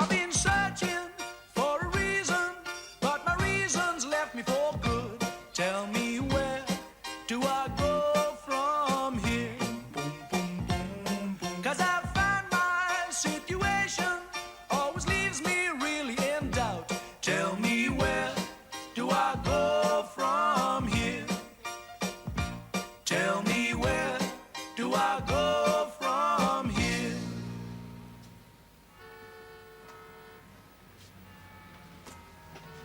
I've been searching for a reason, but my reason's left me for good. Tell me, where do I go from here? Boom, boom, boom, boom. 'Cause I find my situation always leaves me really in doubt. Tell me, where do I go from here? Tell me, where do I go from here?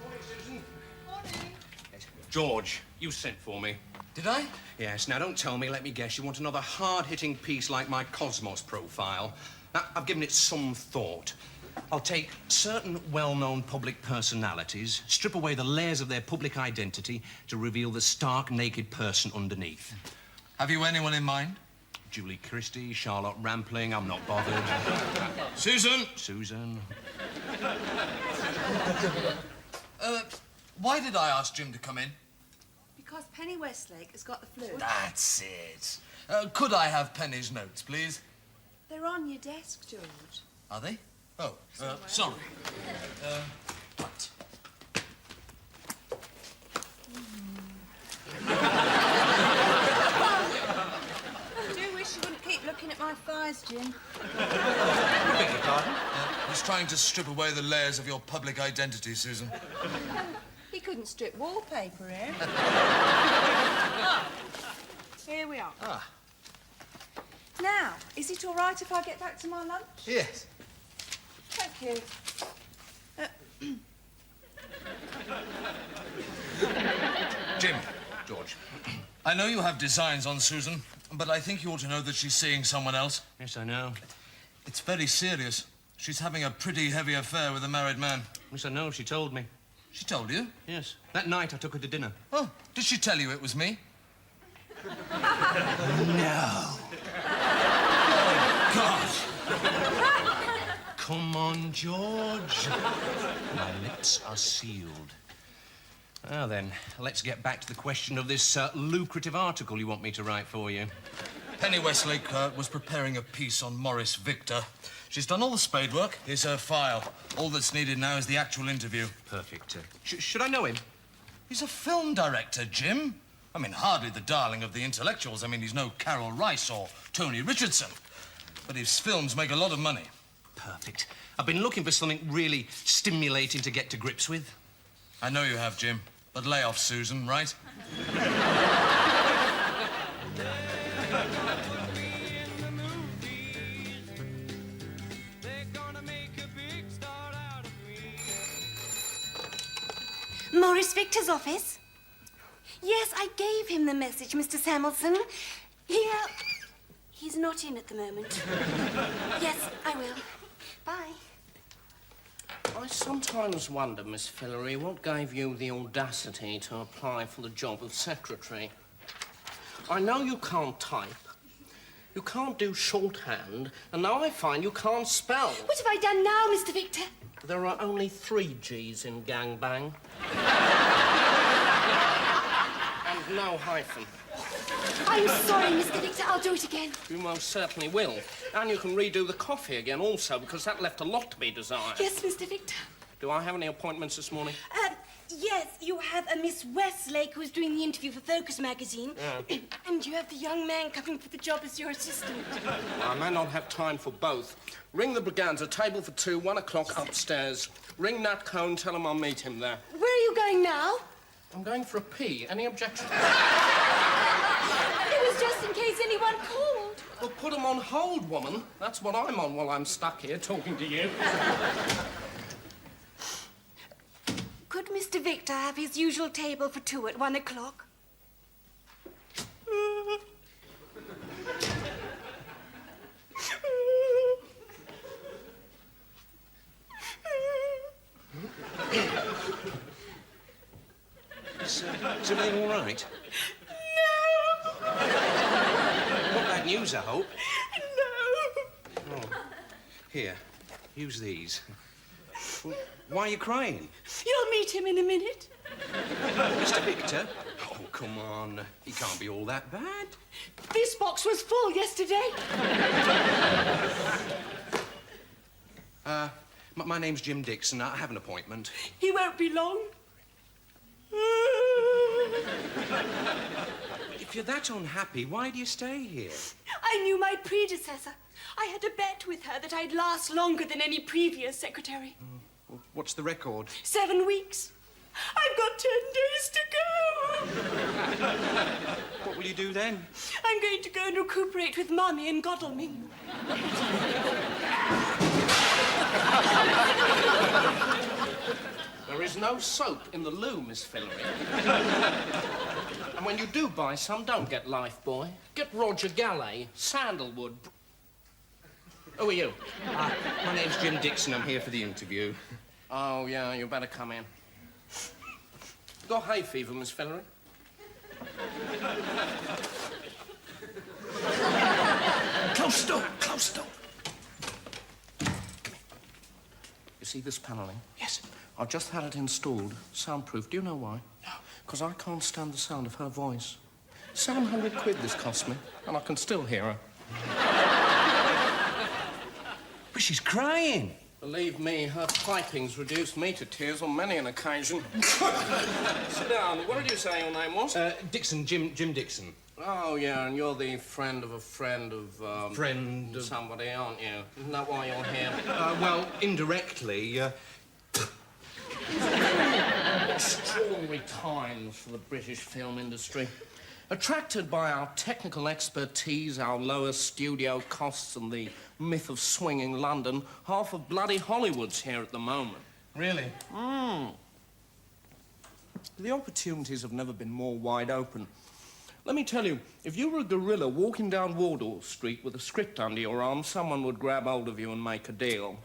Morning, Susan. Morning. Yes. George, you sent for me. Did I? Yes. Now, don't tell me, let me guess, you want another hard-hitting piece like my Cosmos profile. Now, I've given it some thought. I'll take certain well-known public personalities, strip away the layers of their public identity to reveal the stark, naked person underneath. Have you anyone in mind? Julie Christie, Charlotte Rampling, I'm not bothered. Susan! Susan. Why did I ask Jim to come in? Because Penny Westlake has got the flu. That's it. Could I have Penny's notes, please? They're on your desk, George. Are they? Oh, sorry. Right. I do wish you wouldn't keep looking at my thighs, Jim. I beg your pardon? He's trying to strip away the layers of your public identity, Susan. He couldn't strip wallpaper in. Here we are. Ah. Now, is it all right if I get back to my lunch? Yes. Thank you. Jim, George. I know you have designs on Susan, but I think you ought to know that she's seeing someone else. Yes, I know. It's very serious. She's having a pretty heavy affair with a married man. Yes, I know. She told me. She told you? Yes. That night I took her to dinner. Oh, did she tell you it was me? No. God! Come on, George. My lips are sealed. Now then, let's get back to the question of this lucrative article you want me to write for you. Penny Westlake was preparing a piece on Maurice Victor. She's done all the spade work. Here's her file. All that's needed now is the actual interview. Perfect. Should I know him? He's a film director, Jim. I mean, hardly the darling of the intellectuals. I mean, he's no Carol Rice or Tony Richardson. But his films make a lot of money. Perfect. I've been looking for something really stimulating to get to grips with. I know you have, Jim. But lay off Susan, right? Maurice Victor's office? Yes, I gave him the message, Mr. Samuelson. He's not in at the moment. Yes, I will. Bye. I sometimes wonder, Miss Fillory, what gave you the audacity to apply for the job of secretary. I know you can't type, you can't do shorthand, and now I find you can't spell. What have I done now, Mr. Victor? There are only 3 G's in gangbang. And no hyphen. I'm sorry, Mr. Victor. I'll do it again. You most certainly will. And you can redo the coffee again also, because that left a lot to be desired. Yes, Mr. Victor. Do I have any appointments this morning? Yes, you have a Miss Westlake who's doing the interview for Focus magazine. Yeah. And you have the young man coming for the job as your assistant. I may not have time for both. Ring the Braganza, table for 2, 1 o'clock upstairs. Ring Nat Cone, tell him I'll meet him there. Where are you going now? I'm going for a pee. Any objection? It was just in case anyone called. Well, put him on hold, woman. That's what I'm on while I'm stuck here talking to you. Could Mr. Victor have his usual table for 2 at 1 o'clock? Is everything all right? No. Not bad news, I hope. No. Oh. Here, use these. Why are you crying? You'll meet him in a minute. Mr. Victor? Oh, come on. He can't be all that bad. This box was full yesterday. My name's Jim Dixon. I have an appointment. He won't be long. If you're that unhappy, why do you stay here? I knew my predecessor. I had a bet with her that I'd last longer than any previous secretary. Well, what's the record? 7 weeks. I've got 10 days to go. What will you do then? I'm going to go and recuperate with Mummy in Godalming. There is no soap in the loo, Miss Fillory. And when you do buy some, don't get Lifebuoy. Get Roger Galley, Sandalwood. Who are you? My name's Jim Dixon. I'm here for the interview. Oh, yeah, you better come in. Got hay fever, Miss Fillory? Close door, close door. You see this panelling? Yes. I've just had it installed, soundproof. Do you know why? No. Because I can't stand the sound of her voice. 700 quid this cost me, and I can still hear her. But she's crying. Believe me, her piping's reduced me to tears on many an occasion. Sit down. What did you say your name was? Dixon, Jim Dixon. Oh, yeah, and you're the friend of a friend of, Friend of... somebody, aren't you? Isn't that why you're here? well, indirectly, Extraordinary times for the British film industry. Attracted by our technical expertise, our lower studio costs, and the myth of swinging London, half of bloody Hollywood's here at the moment. Really? The opportunities have never been more wide open. Let me tell you, if you were a gorilla walking down Wardour Street with a script under your arm, someone would grab hold of you and make a deal.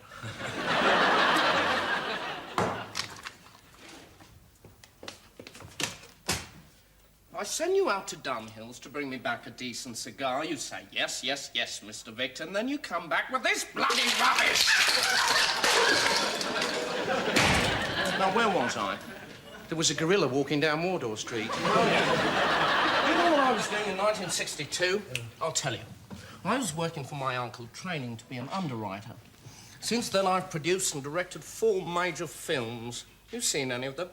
I send you out to Dunhill's to bring me back a decent cigar. You say, yes, yes, yes, Mr. Victor, and then you come back with this bloody rubbish. Now, where was I? there was a gorilla walking down Wardour Street. You know what I was doing in 1962? I'll tell you. I was working for my uncle, training to be an underwriter. Since then, I've produced and directed 4 major films. You've seen any of them?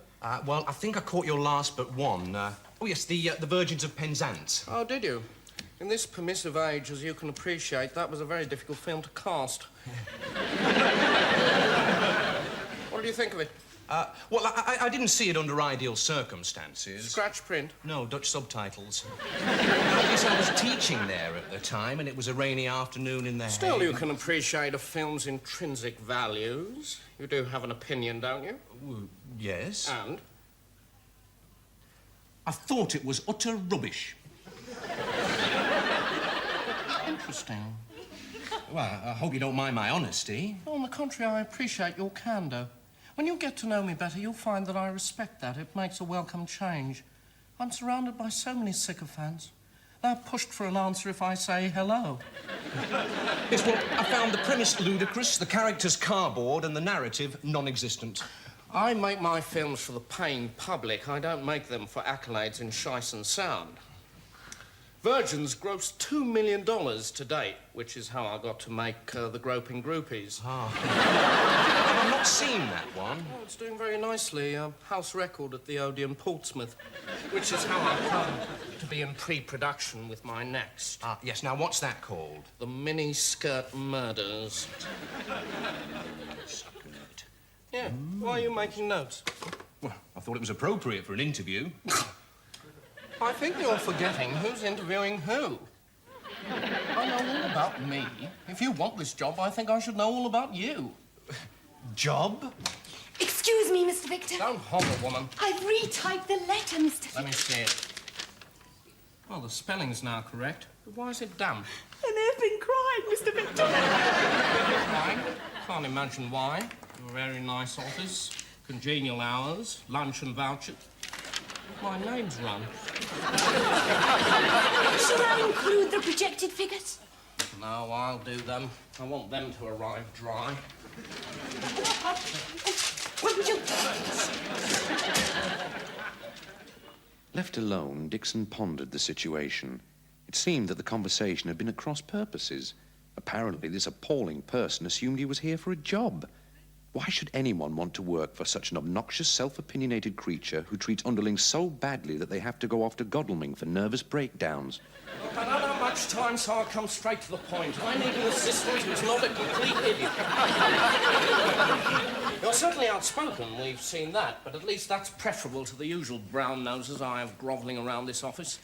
Well, I think I caught your last but one. Oh, yes, the Virgins of Penzance. Oh, did you? In this permissive age, as you can appreciate, that was a very difficult film to cast. What do you think of it? Well, I didn't see it under ideal circumstances. Scratch print? No, Dutch subtitles. Yes, I was teaching there at the time, and it was a rainy afternoon in the Still, hay. you can appreciate a film's intrinsic values. You do have an opinion, don't you? Yes. And? I thought it was utter rubbish. Interesting. Well, I hope you don't mind my honesty. On the contrary, I appreciate your candour. When you get to know me better, you'll find that I respect that. It makes a welcome change. I'm surrounded by so many sycophants. They're pushed for an answer if I say hello. Yes, well, I found the premise ludicrous, the characters cardboard, and the narrative non-existent. I make my films for the paying public. I don't make them for accolades in shice and sound. Virgins grossed $2 million to date, which is how I got to make The Groping Groupies. I've not seen that one. Oh, it's doing very nicely. House record at the Odeon Portsmouth, which is how I come to be in pre-production with my next. Yes, now what's that called? The Mini-Skirt Murders. Yeah, why are you making notes? Well, I thought it was appropriate for an interview. I think you're forgetting who's interviewing who. I know all about me. If you want this job, I think I should know all about you. Job? Excuse me, Mr. Victor. Don't hobble, woman. I've retyped the letter, Mr. Victor. Let me see it. Well, the spelling's now correct. But why is it damp? And they've been crying, Mr. Victor. Why? Can't imagine why. A very nice office, congenial hours, lunch and vouchers. My name's run. Should I include the projected figures? No, I'll do them. I want them to arrive dry. Wouldn't you? Left alone, Dixon pondered the situation. It seemed that the conversation had been at cross purposes. Apparently, this appalling person assumed he was here for a job. Why should anyone want to work for such an obnoxious, self-opinionated creature who treats underlings so badly that they have to go off to Godalming for nervous breakdowns? Look, I don't have much time, so I'll come straight to the point. I need an assistant who's not a complete idiot. You're certainly outspoken, we've seen that, but at least that's preferable to the usual brown noses I have grovelling around this office.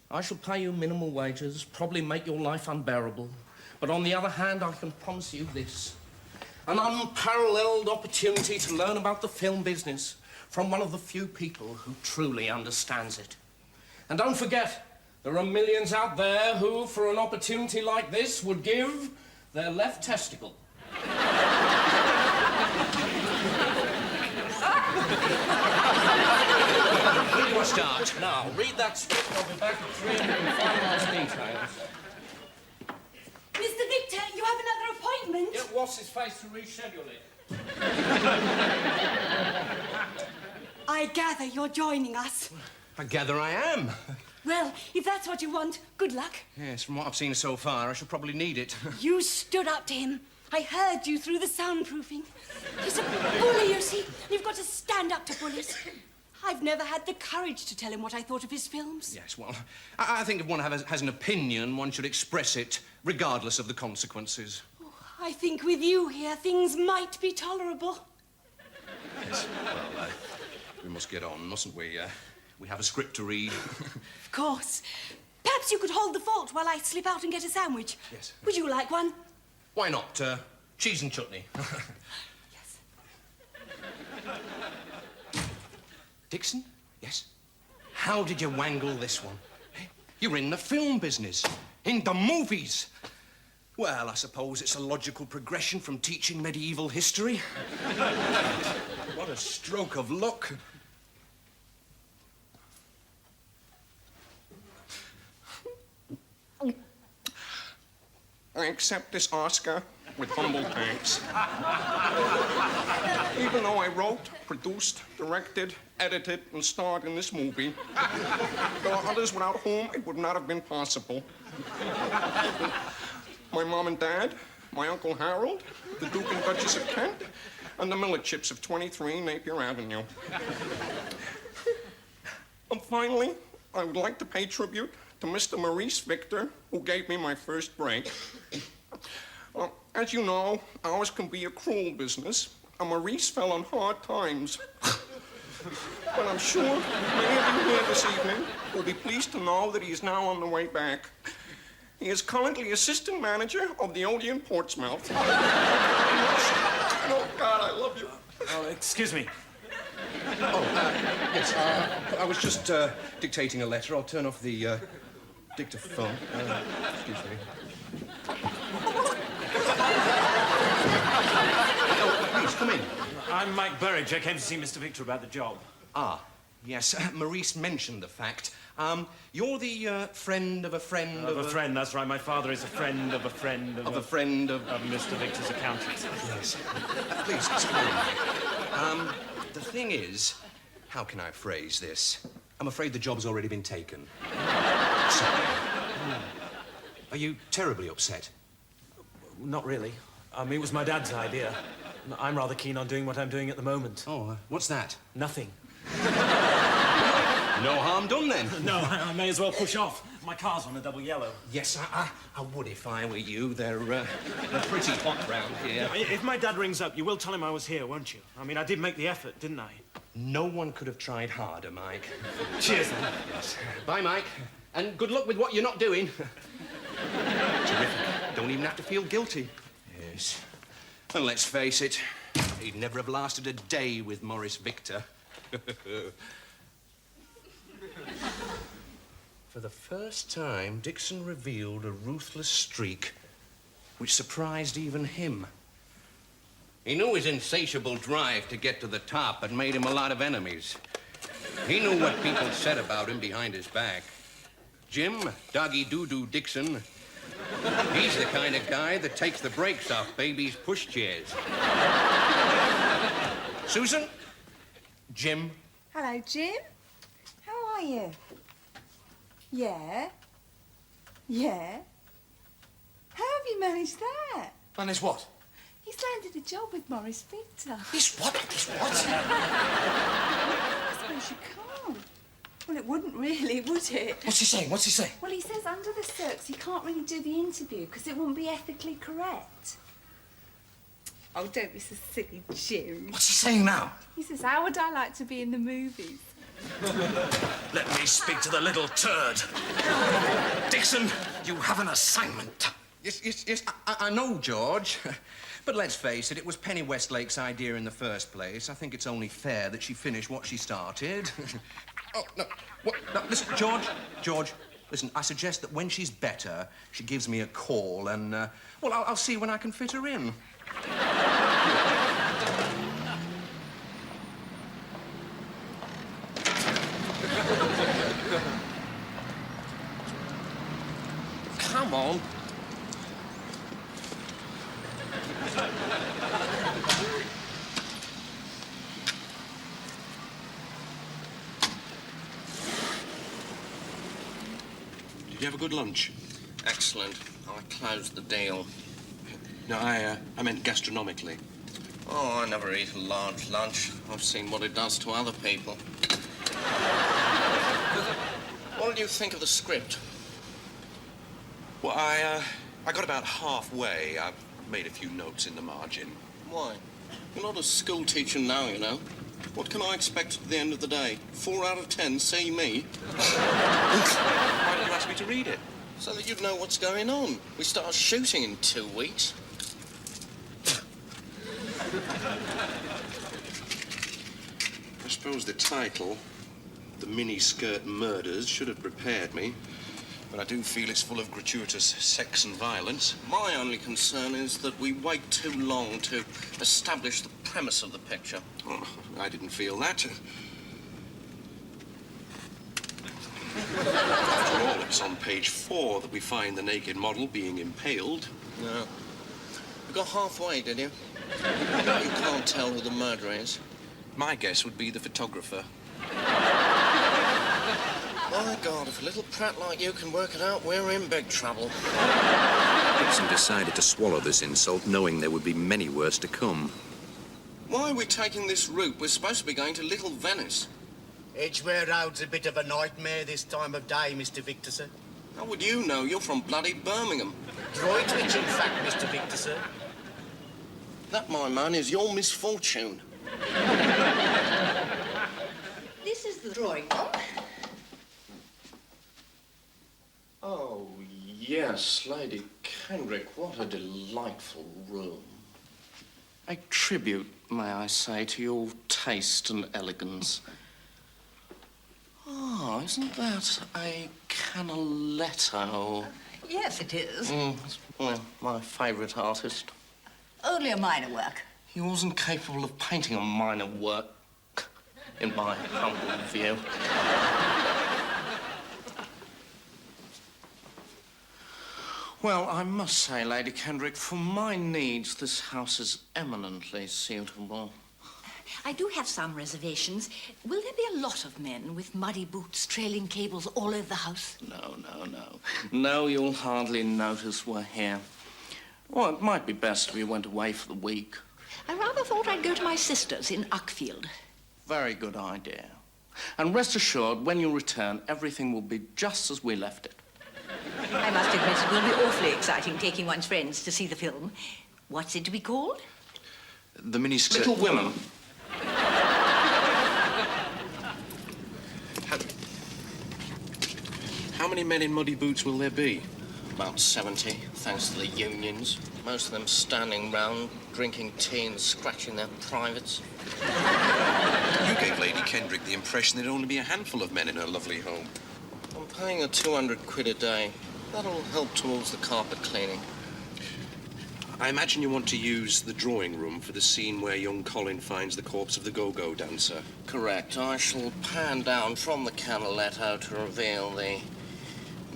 I shall pay you minimal wages, probably make your life unbearable, but on the other hand, I can promise you this. An unparalleled opportunity to learn about the film business from one of the few people who truly understands it. And don't forget, there are millions out there who, for an opportunity like this, would give their left testicle. When do I start? Now, read that script. I'll be back at 3 and we can finalise details. Mr. Victor, you have another appointment. Get what's-his-face to reschedule it. I gather you're joining us. I gather I am. Well, if that's what you want, good luck. Yes, from what I've seen so far, I shall probably need it. You stood up to him. I heard you through the soundproofing. He's a bully, you see. You've got to stand up to bullies. I've never had the courage to tell him what I thought of his films. Yes, well, I think if one has an opinion, one should express it, regardless of the consequences. Oh, I think with you here, things might be tolerable. Yes, well, we must get on, mustn't we? We have a script to read. Of course. Perhaps you could hold the fort while I slip out and get a sandwich. Yes. Would you like one? Why not? Cheese and chutney. Yes. Dixon? Yes? How did you wangle this one? You're in the film business, in the movies. Well, I suppose it's a logical progression from teaching medieval history. What a stroke of luck. I accept this Oscar with humble thanks. Even though I wrote, produced, directed, edited, and starred in this movie, there are others without whom it would not have been possible. My mom and dad, my Uncle Harold, the Duke and Duchess of Kent, and the Millichips of 23 Napier Avenue. And finally, I would like to pay tribute to Mr. Maurice Victor, who gave me my first break. As you know, ours can be a cruel business, and Maurice fell on hard times. But I'm sure many of you here this evening will be pleased to know that he is now on the way back. He is currently assistant manager of the Odeon Portsmouth. Oh, God, I love you. Oh, excuse me. Yes, I was just dictating a letter. I'll turn off the dictaphone. Excuse me. Oh, please, come in. I'm Mike Burridge. I came to see Mr. Victor about the job. Ah, yes, Maurice mentioned the fact. You're the friend of a friend Of a friend, that's right. My father is a friend of a friend of a friend of... of Mr. Victor's accountant. Yes. Please, explain. The thing is, how can I phrase this? I'm afraid the job's already been taken. Sorry. Are you terribly upset? Not really. I mean, it was my dad's idea. I'm rather keen on doing what I'm doing at the moment. Oh, what's that? Nothing. No harm done, then. No, I may as well push off. My car's on a double yellow. Yes, I would if I were you. They're pretty hot round here. If my dad rings up, you will tell him I was here, won't you? I mean, I did make the effort, didn't I? No one could have tried harder, Mike. Cheers, then. Yes. Bye, Mike. And good luck with what you're not doing. Terrific. Don't even have to feel guilty. Yes. And let's face it, he'd never have lasted a day with Maurice Victor. For the first time, Dixon revealed a ruthless streak which surprised even him. He knew his insatiable drive to get to the top had made him a lot of enemies. He knew what people said about him behind his back. Jim, Doggy Doo-Doo Dixon, he's the kind of guy that takes the brakes off babies' pushchairs. Susan? Jim? Hello, Jim. How are you? Yeah? Yeah? How have you managed that? And it's what? He's landed a job with Maurice Victor. He's what? He's what? I suppose you can't. Well, it wouldn't really, would it? What's he saying? What's he saying? Well, he says under the circs he can't really do the interview because it wouldn't be ethically correct. Oh, don't be so silly, Jim. What's he saying now? He says, how would I like to be in the movies? Let me speak to the little turd. Dixon, you have an assignment. Yes, I know, George. But let's face it, it was Penny Westlake's idea in the first place. I think it's only fair that she finish what she started. Oh, no. What? No, listen, George, listen, I suggest that when she's better, she gives me a call and, well, I'll see when I can fit her in. Come on. Did you have a good lunch? Excellent. I closed the deal. No, I meant gastronomically. Oh, I never eat a large lunch. I've seen what it does to other people. What did you think of the script? Well, I got about halfway. I made a few notes in the margin. Why? You're not a school teacher now, you know. What can I expect at the end of the day? 4 out of 10, see me. Why did you ask me to read it? So that you'd know what's going on. We start shooting in 2 weeks. I suppose the title, The Miniskirt Murders, should have prepared me. But I do feel it's full of gratuitous sex and violence. My only concern is that we wait too long to establish the premise of the picture. Oh, I didn't feel that. After all, it's on page 4 that we find the naked model being impaled. No. You got halfway, did you? You can't tell who the murderer is. My guess would be the photographer. My God, if a little prat like you can work it out, we're in big trouble. Dixon decided to swallow this insult, knowing there would be many worse to come. Why are we taking this route? We're supposed to be going to Little Venice. Edgware Road's a bit of a nightmare this time of day, Mr. Victor, sir. How would you know? You're from bloody Birmingham. Droitwich, in fact, Mr. Victor, sir. That, my man, is your misfortune. This is the drawing room. Oh, yes, Lady Kendrick, what a delightful room. A tribute, may I say, to your taste and elegance. Oh, isn't that a Canaletto? Yes, it is. Well, my favourite artist. Only a minor work. He wasn't capable of painting a minor work, in my humble view. Well, I must say, Lady Kendrick, for my needs, this house is eminently suitable. I do have some reservations. Will there be a lot of men with muddy boots trailing cables all over the house? No. No, you'll hardly notice we're here. Well, it might be best if we went away for the week. I rather thought I'd go to my sister's in Uckfield. Very good idea. And rest assured, when you return, everything will be just as we left it. I must admit it will be awfully exciting taking one's friends to see the film. What's it to be called? The miniskirt... Little Women. How many men in muddy boots will there be? About 70, thanks to the unions. Most of them standing round, drinking tea and scratching their privates. You gave Lady Kendrick the impression there'd only be a handful of men in her lovely home. I'm paying her 200 quid a day. That'll help towards the carpet cleaning. I imagine you want to use the drawing room for the scene where young Colin finds the corpse of the go-go dancer. Correct. I shall pan down from the Canaletto to reveal the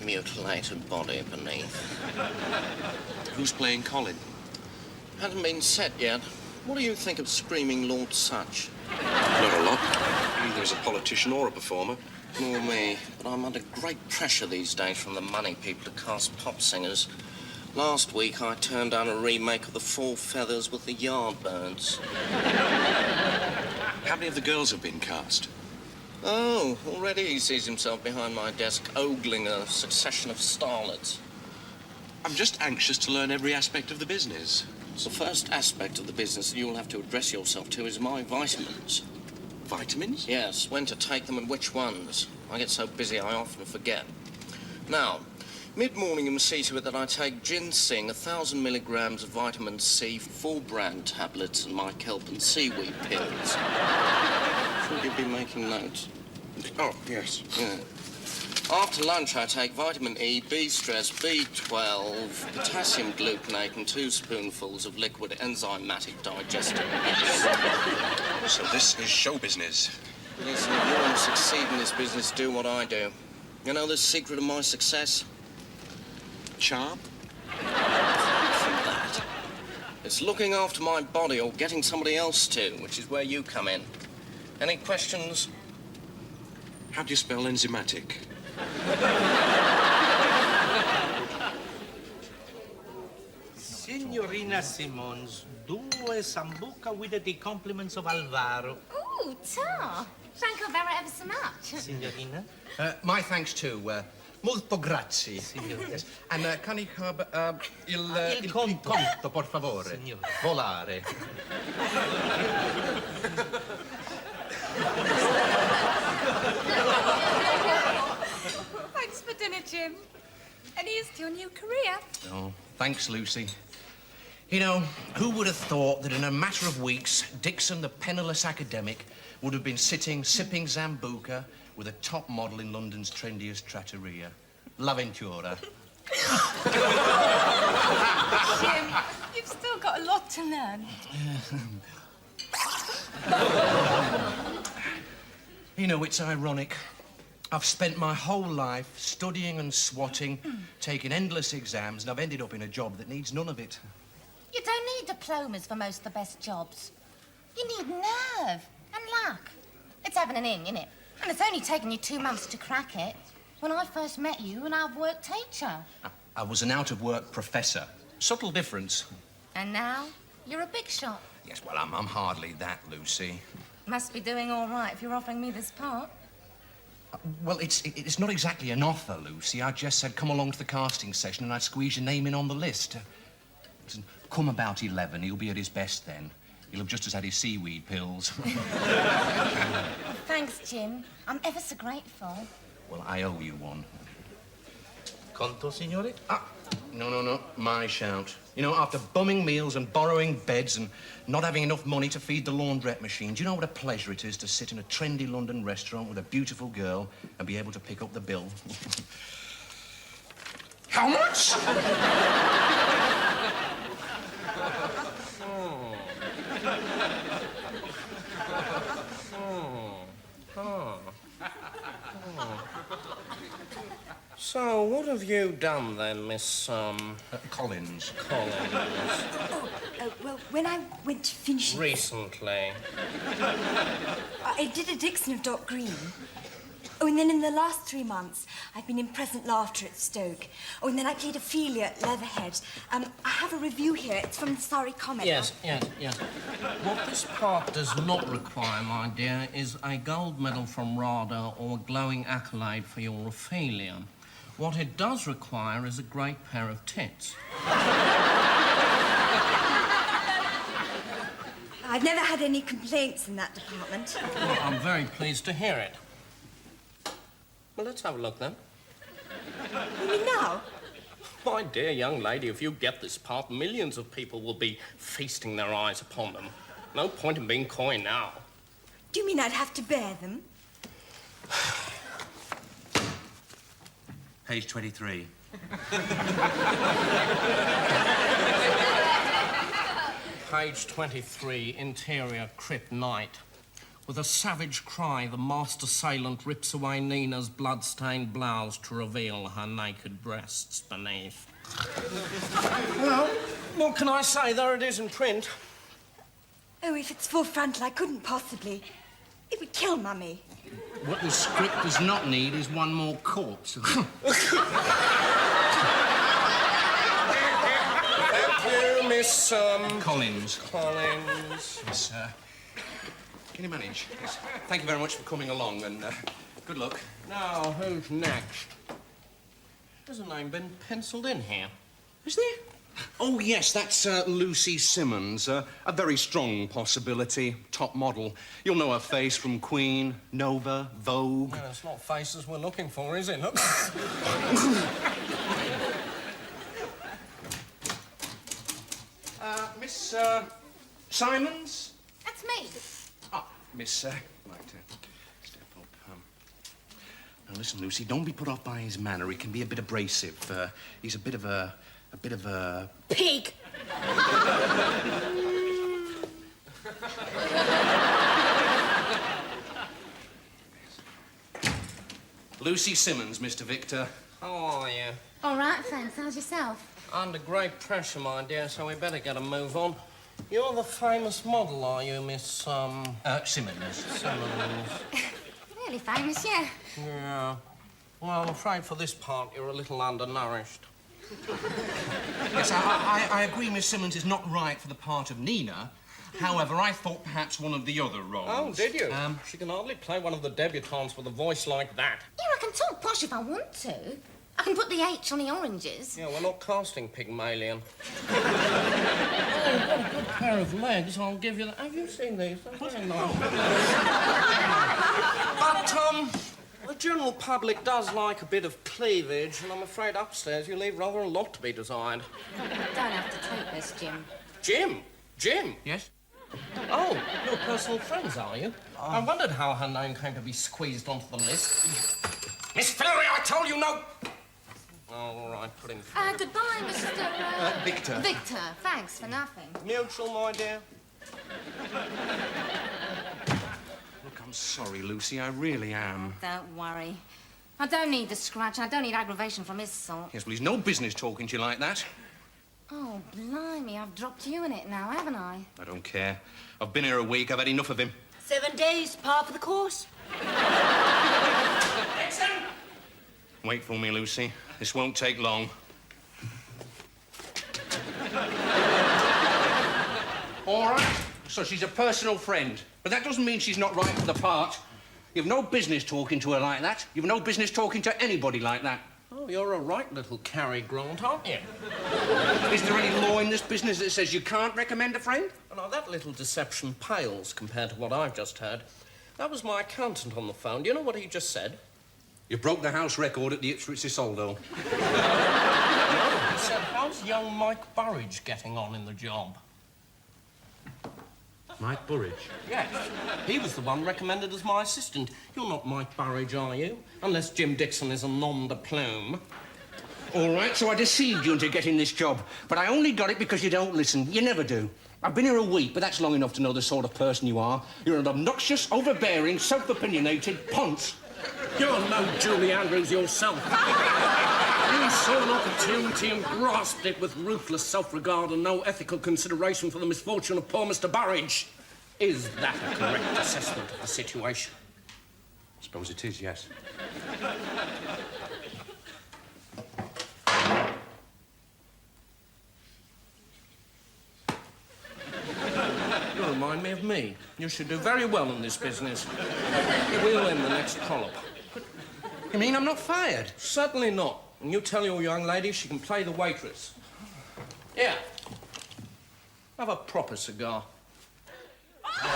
mutilated body beneath. Who's playing Colin? Hasn't been set yet. What do you think of Screaming Lord Such? Not a lot. Either as a politician or a performer. Nor me, but I'm under great pressure these days from the money people to cast pop singers. Last week, I turned down a remake of The Four Feathers with the Yardbirds. How many of the girls have been cast? Oh, already he sees himself behind my desk ogling a succession of starlets. I'm just anxious to learn every aspect of the business. The first aspect of the business that you'll have to address yourself to is my vitamins. Vitamins? Yes, when to take them and which ones. I get so busy I often forget. Now, mid-morning you must see to it that I take ginseng, 1,000 milligrams of vitamin C, 4 brand tablets, and my kelp and seaweed pills. Should you be making notes? Oh, yes. Yeah. After lunch, I take vitamin E, B-stress, B12, potassium gluconate, and 2 spoonfuls of liquid enzymatic digestive mix. So this is show business. Listen, if you want to succeed in this business, do what I do. You know the secret of my success? Charm? That. It's looking after my body or getting somebody else to, which is where you come in. Any questions? How do you spell enzymatic? Signorina Simons, 2 sambuca with the compliments of Alvaro. Ooh, ciao. Thank you ever so much. Signorina? My thanks too. Molto grazie. Yes. And can I have il conto, per favore? Signore. Volare. Thanks for dinner, Jim. And here's to your new career. Oh, thanks, Lucy. You know, who would have thought that in a matter of weeks, Dixon, the penniless academic, would have been sipping Zambuca with a top model in London's trendiest trattoria. L'Aventura. Jim, you've still got a lot to learn. You know, it's ironic. I've spent my whole life studying and swatting, taking endless exams, and I've ended up in a job that needs none of it. You don't need diplomas for most of the best jobs. You need nerve and luck. It's having an in, innit? And it's only taken you 2 months to crack it. When I first met you, an out-of-work teacher. I was an out-of-work professor. Subtle difference. And now, you're a big shot. Yes, well, I'm hardly that, Lucy. Must be doing all right if you're offering me this part. Well, it's not exactly an offer, Lucy. I just said come along to the casting session and I'd squeeze your name in on the list. Listen, come about 11, he'll be at his best then. He'll have just as had his seaweed pills. Thanks, Jim. I'm ever so grateful. Well, I owe you one. Conto, signore? No. My shout. You know, after bumming meals and borrowing beds and not having enough money to feed the laundrette machine, do you know what a pleasure it is to sit in a trendy London restaurant with a beautiful girl and be able to pick up the bill? How much? So, what have you done then, Miss, Collins. Well, when I went to finish... Recently. I did a Dixon of Dock Green. Oh, and then in the last 3 months, I've been in Present Laughter at Stoke. Oh, and then I played Ophelia at Leatherhead. I have a review here. It's from the Surrey Comet. Yes. What this part does not require, my dear, is a gold medal from RADA or a glowing accolade for your Ophelia. What it does require is a great pair of tits. I've never had any complaints in that department. Well, I'm very pleased to hear it. Well, let's have a look, then. You mean now? My dear young lady, if you get this part, millions of people will be feasting their eyes upon them. No point in being coy now. Do you mean I'd have to bear them? Page 23. Page 23, interior crypt night. With a savage cry, the masked assailant rips away Nina's blood-stained blouse to reveal her naked breasts beneath. Well, what can I say? There it is in print. Oh, if it's full frontal, I couldn't possibly. It would kill Mummy. What the script does not need is one more corpse. Miss, Collins. Collins. Yes, can you manage? Yes. Thank you very much for coming along, and good luck. Now, who's next? Has a name been penciled in here? Is there? Oh, yes, that's Lucy Simmons. A very strong possibility. Top model. You'll know her face from Queen, Nova, Vogue. Well, it's not faces we're looking for, is it? Look. Miss, Simons? That's me. Ah, Miss, right, step up. Now, listen, Lucy, don't be put off by his manner. He can be a bit abrasive. He's a bit of a Pig! Lucy Simmons, Mr. Victor. How are you? All right, thanks. How's yourself? Under great pressure, my dear, so we better get a move on. You're the famous model, are you, Miss, Simmons. Simmons? Really famous, yeah. Yeah. Well, I'm afraid for this part you're a little undernourished. Yes, I agree Miss Simmons is not right for the part of Nina. However, I thought perhaps one of the other roles. Oh, did you? She can hardly play one of the debutantes with a voice like that. Yeah, I can talk posh if I want to. I can put the H on the oranges. Yeah, we're not casting Pygmalion. Oh, you've got a good pair of legs, I'll give you that. Have you seen these? They're very nice. But, the general public does like a bit of cleavage, and I'm afraid upstairs you leave rather a lot to be desired. You don't have to take this, Jim. Jim? Jim? Yes? Oh, you're personal friends, are you? I wondered how her name came to be squeezed onto the list. Miss Fillory, I told you no! Oh, all right, put him through. Goodbye, Mr. Victor. Victor, thanks for nothing. Mutual, my dear. Look, I'm sorry, Lucy. I really am. Don't worry. I don't need the scratch. I don't need aggravation from his sort. Yes, well, he's no business talking to you like that. Oh, blimey, I've dropped you in it now, haven't I? I don't care. I've been here a week. I've had enough of him. 7 days, par for the course. Wait for me, Lucy. This won't take long. All right. So she's a personal friend. But that doesn't mean she's not right for the part. You've no business talking to her like that. You've no business talking to anybody like that. Oh, you're a right little Cary Grant, aren't you? Is there any law in this business that says you can't recommend a friend? Oh, now, that little deception pales compared to what I've just heard. That was my accountant on the phone. Do you know what he just said? You broke the house record at the Ipswich Isolde. No, he said, how's young Mike Burridge getting on in the job? Mike Burridge? Yes. He was the one recommended as my assistant. You're not Mike Burridge, are you? Unless Jim Dixon is a nom de plume. All right, so I deceived you into getting this job. But I only got it because you don't listen. You never do. I've been here a week, but that's long enough to know the sort of person you are. You're an obnoxious, overbearing, self-opinionated ponce. You're no Julie Andrews yourself. You saw an opportunity and grasped it with ruthless self-regard and no ethical consideration for the misfortune of poor Mr. Burridge. Is that a correct assessment of the situation? I suppose it is, yes. You remind me of me. You should do very well in this business. We'll win the next column. You mean I'm not fired? Certainly not. And you tell your young lady she can play the waitress. Here. Have a proper cigar. Tell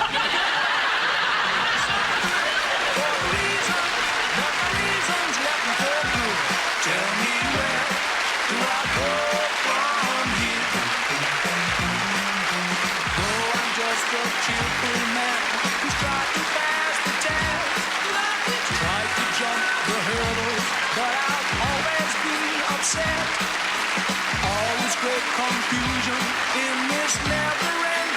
me where do I go from here? Though I'm just a cheerful man who's tried to pass the test, tried to jump the hurdles, but I've always been upset. Always great confusion in this never-ending